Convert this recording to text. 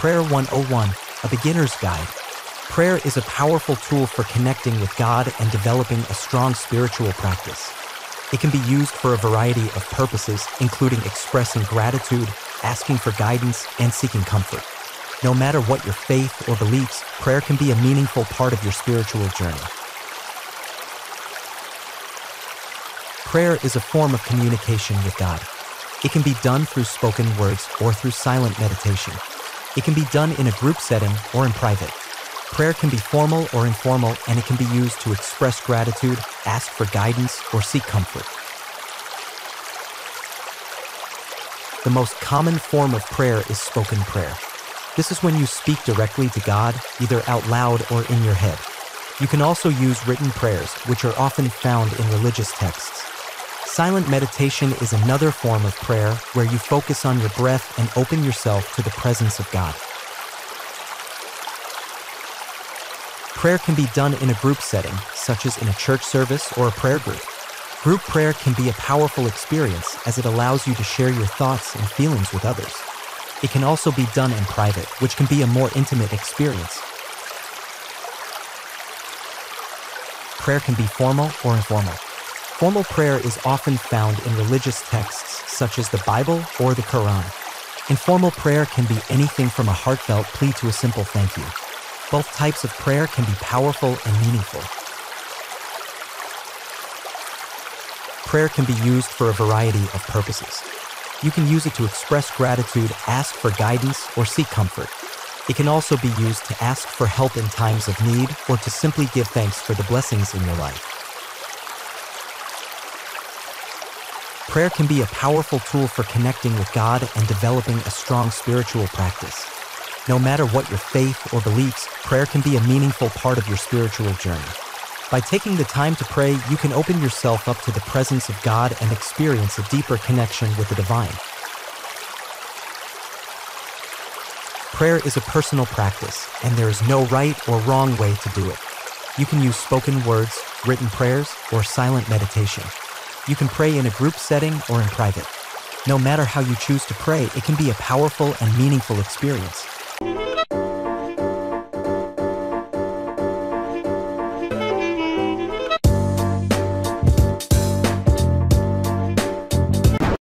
Prayer 101, a beginner's guide. Prayer is a powerful tool for connecting with God and developing a strong spiritual practice. It can be used for a variety of purposes, including expressing gratitude, asking for guidance, and seeking comfort. No matter what your faith or beliefs, prayer can be a meaningful part of your spiritual journey. Prayer is a form of communication with God. It can be done through spoken words or through silent meditation. It can be done in a group setting or in private. Prayer can be formal or informal, and it can be used to express gratitude, ask for guidance, or seek comfort. The most common form of prayer is spoken prayer. This is when you speak directly to God, either out loud or in your head. You can also use written prayers, which are often found in religious texts. Silent meditation is another form of prayer where you focus on your breath and open yourself to the presence of God. Prayer can be done in a group setting, such as in a church service or a prayer group. Group prayer can be a powerful experience as it allows you to share your thoughts and feelings with others. It can also be done in private, which can be a more intimate experience. Prayer can be formal or informal. Formal prayer is often found in religious texts such as the Bible or the Quran. Informal prayer can be anything from a heartfelt plea to a simple thank you. Both types of prayer can be powerful and meaningful. Prayer can be used for a variety of purposes. You can use it to express gratitude, ask for guidance, or seek comfort. It can also be used to ask for help in times of need or to simply give thanks for the blessings in your life. Prayer can be a powerful tool for connecting with God and developing a strong spiritual practice. No matter what your faith or beliefs, prayer can be a meaningful part of your spiritual journey. By taking the time to pray, you can open yourself up to the presence of God and experience a deeper connection with the divine. Prayer is a personal practice, and there is no right or wrong way to do it. You can use spoken words, written prayers, or silent meditation. You can pray in a group setting or in private. No matter how you choose to pray, it can be a powerful and meaningful experience.